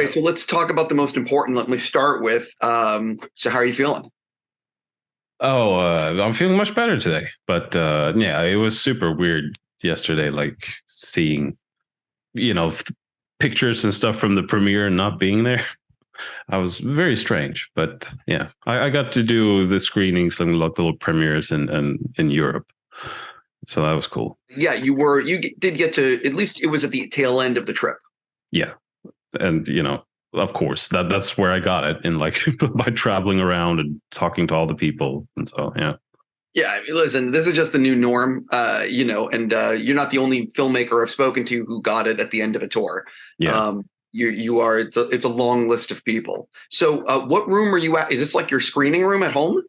Okay, so let's talk about the most important. Let me start with, so how are you feeling? Oh, I'm feeling much better today. But yeah, it was super weird yesterday, like seeing, you know, pictures and stuff from the premiere and not being there. I was very strange. But yeah, I got to do the screenings and like little premieres in Europe. So that was cool. Yeah, did get to, at least it was at the tail end of the trip. Yeah. And, of course, that's where I got it in like by traveling around and talking to all the people. And so, yeah. Yeah, I mean, listen, this is just the new norm, and you're not the only filmmaker I've spoken to who got it at the end of a tour. Yeah. You are, it's a long list of people. So what room are you at? Is this like your screening room at home?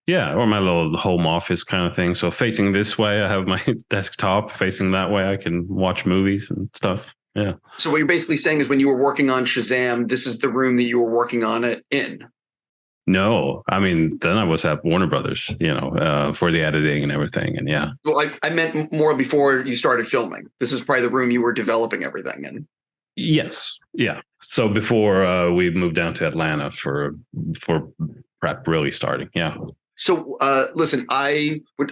Yeah, or my little home office kind of thing. So facing this way, I have my desktop. Facing that way, I can watch movies and stuff. Yeah. So what you're basically saying is when you were working on Shazam, this is the room that you were working on it in. No, I mean, then I was at Warner Brothers, for the editing and everything. And yeah. Well, I meant more before you started filming. This is probably the room you were developing everything in. Yes. Yeah. So before we moved down to Atlanta for prep really starting. Yeah. So listen,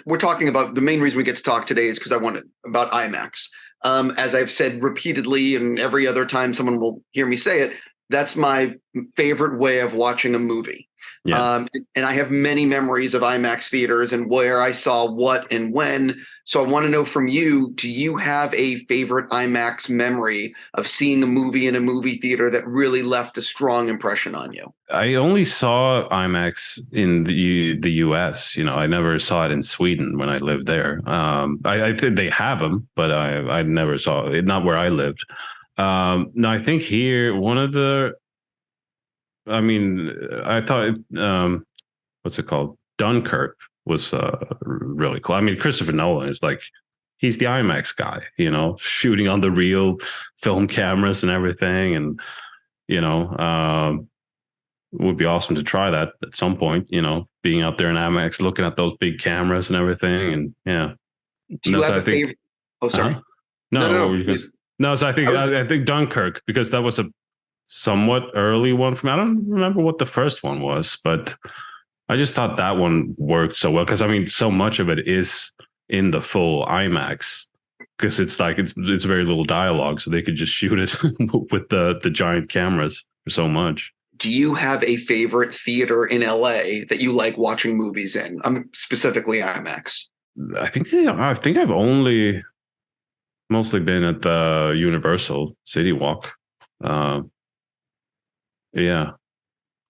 we're talking about, the main reason we get to talk today is because I wanted about IMAX. As I've said repeatedly, and every other time someone will hear me say it, that's my favorite way of watching a movie. Yeah. And I have many memories of IMAX theaters and where I saw what and when. So I want to know from you, do you have a favorite IMAX memory of seeing a movie in a movie theater that really left a strong impression on you? I only saw IMAX in the US. I never saw it in Sweden when I lived there. I think they have them, but I never saw it, not where I lived. No, I think here I thought what's it called? Dunkirk was really cool. I mean, Christopher Nolan is like, he's the IMAX guy, shooting on the real film cameras and everything. And, it would be awesome to try that at some point, being out there in IMAX, looking at those big cameras and everything. And yeah. Do you have a favorite? Oh, sorry. Uh-huh. No. No, so I think Dunkirk, because that was a somewhat early one for me. I don't remember what the first one was, but I just thought that one worked so well because I mean, so much of it is in the full IMAX because it's like it's very little dialogue, so they could just shoot it with the giant cameras for so much. Do you have a favorite theater in LA that you like watching movies in? I'm specifically IMAX. I think I've only mostly been at the Universal City Walk. Yeah.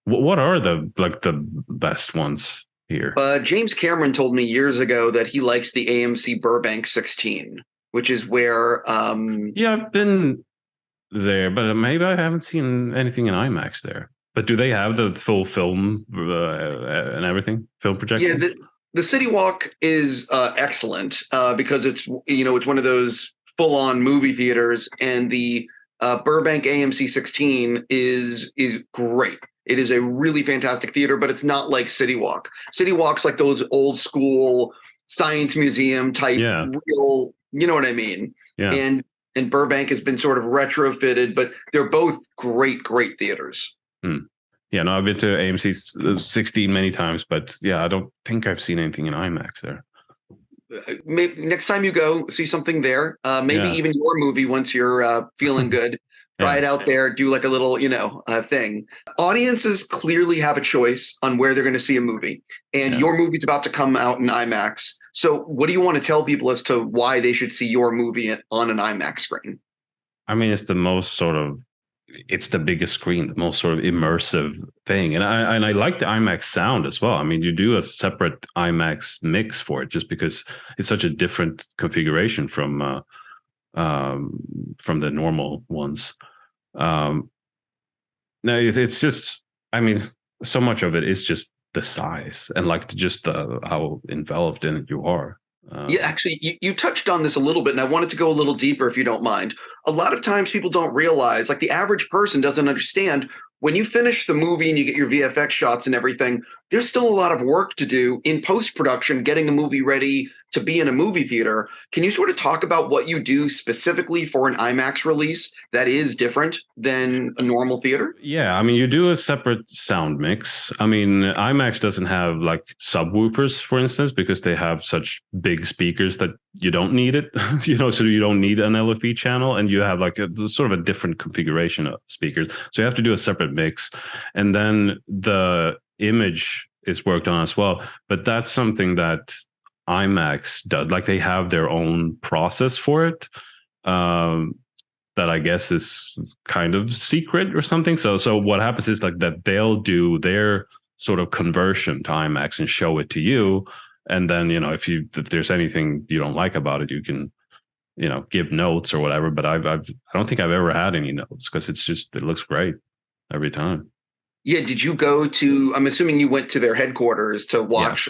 What are the best ones here? James Cameron told me years ago that he likes the AMC Burbank 16, which is where. Yeah, I've been there, but maybe I haven't seen anything in IMAX there. But do they have the full film and everything? Film projection? Yeah, the City Walk is excellent because it's one of those full-on movie theaters, and the Burbank AMC 16 is great. It is a really fantastic theater, but it's not like City Walk. City Walk's like those old school science museum type, real, you know what I mean? Yeah. And Burbank has been sort of retrofitted, but they're both great theaters. Yeah, no, I've been to AMC 16 many times, but yeah, I don't think I've seen anything in IMAX there. Maybe next time you go, see something there. Maybe even your movie once you're feeling good. Try it out there. Do like a little, thing. Audiences clearly have a choice on where they're going to see a movie, and your movie's about to come out in IMAX. So, what do you want to tell people as to why they should see your movie on an IMAX screen? I mean, it's the biggest screen, the most sort of immersive thing. And I like the IMAX sound as well. I mean, you do a separate IMAX mix for it just because it's such a different configuration from the normal ones. No, it's just, I mean, so much of it is just the size and like just how enveloped in it you are. Yeah, actually, you touched on this a little bit, and I wanted to go a little deeper if you don't mind. A lot of times people don't realize, like the average person doesn't understand, when you finish the movie and you get your VFX shots and everything, there's still a lot of work to do in post-production, getting the movie ready to be in a movie theater. Can you sort of talk about what you do specifically for an IMAX release that is different than a normal theater? Yeah, I mean, you do a separate sound mix. I mean, IMAX doesn't have like subwoofers, for instance, because they have such big speakers that you don't need it, so you don't need an LFE channel, and you have like sort of a different configuration of speakers. So you have to do a separate mix. And then the image is worked on as well. But that's something that IMAX does. Like they have their own process for it. That I guess is kind of secret or something. So what happens is like that they'll do their sort of conversion to IMAX and show it to you. And then, if there's anything you don't like about it, you can, give notes or whatever. But I don't think I've ever had any notes because it looks great every time. Yeah. Did you go to, I'm assuming you went to their headquarters to watch.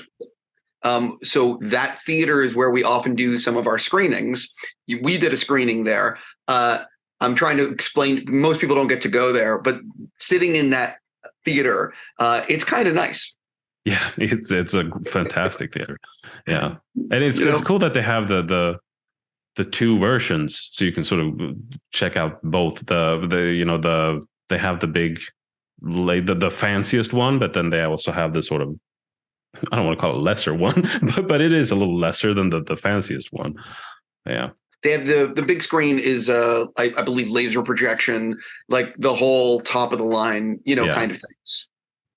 Yeah. So that theater is where we often do some of our screenings. We did a screening there. I'm trying to explain, most people don't get to go there, but sitting in that theater, it's kind of nice. Yeah, it's a fantastic theater. Yeah. And it's cool that they have the two versions, so you can sort of check out both they have the big, the fanciest one, but then they also have the sort of, I don't want to call it lesser one, but it is a little lesser than the fanciest one. Yeah. They have the big screen is I believe laser projection, like the whole top of the line, kind of things.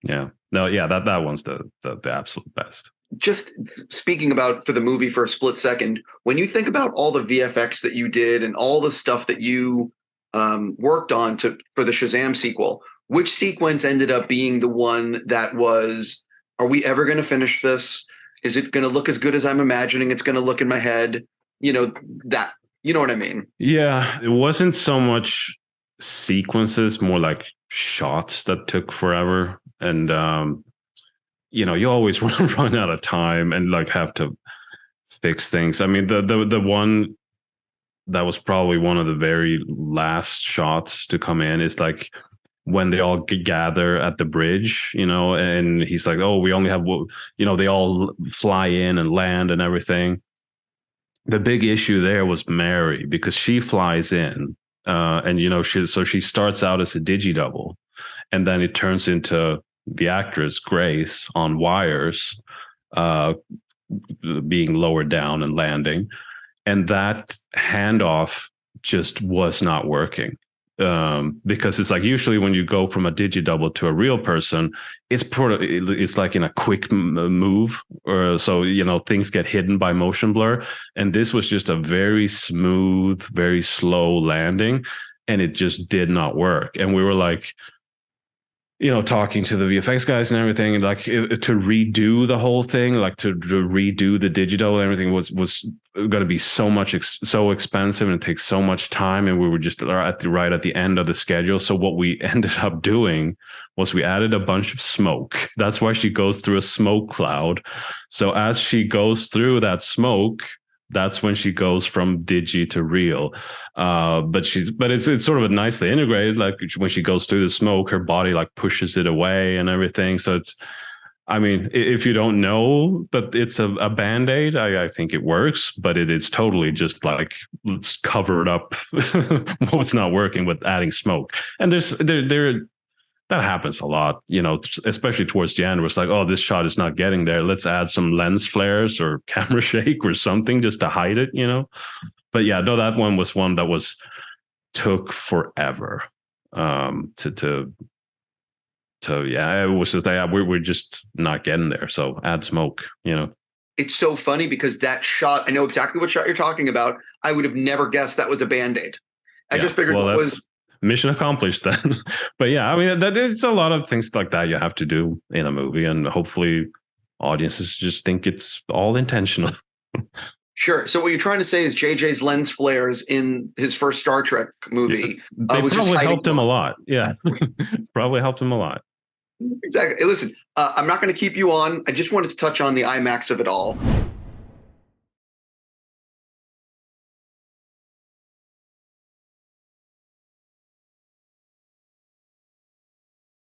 Yeah. No, yeah, that one's the absolute best. Just speaking about for the movie for a split second, when you think about all the VFX that you did and all the stuff that you worked on for the Shazam sequel, which sequence ended up being the one that was, are we ever going to finish this? Is it going to look as good as I'm imagining it's going to look in my head? That, you know what I mean? Yeah, it wasn't so much sequences, more like shots that took forever. And, you always run out of time and like have to fix things. I mean, the one that was probably one of the very last shots to come in is like when they all gather at the bridge, and he's like, oh, we only have, they all fly in and land and everything. The big issue there was Mary, because she flies in and, she starts out as a digi-double, and then it turns into the actress Grace on wires being lowered down and landing. And that handoff just was not working. Because it's like usually when you go from a digi-double to a real person, it's like in a quick move, or so things get hidden by motion blur, and this was just a very smooth, very slow landing, and it just did not work. And we were like, talking to the VFX guys and everything, and like to redo the whole thing, like to redo the digital and everything was going to be so expensive, and it takes so much time. And we were just right at the end of the schedule. So what we ended up doing was we added a bunch of smoke. That's why she goes through a smoke cloud. So as she goes through that smoke, that's when she goes from digi to real. But it's sort of nicely integrated. Like when she goes through the smoke, her body like pushes it away and everything. So if you don't know that it's a Band-Aid, I think it works, but it is totally just like, let's cover it up what's not working with adding smoke. And that happens a lot, especially towards the end, where it's like, oh, this shot is not getting there. Let's add some lens flares or camera shake or something just to hide it, But yeah, no, that one was one that took forever it was just we're just not getting there. So add smoke, It's so funny because that shot, I know exactly what shot you're talking about. I would have never guessed that was a Band-Aid. I just figured it was mission accomplished then. But yeah, I mean, there's a lot of things like that you have to do in a movie, and hopefully audiences just think it's all intentional. Sure. So what you're trying to say is JJ's lens flares in his first Star Trek movie they probably helped him a lot. Yeah, probably helped him a lot. Exactly. Listen, I'm not going to keep you on. I just wanted to touch on the IMAX of it all.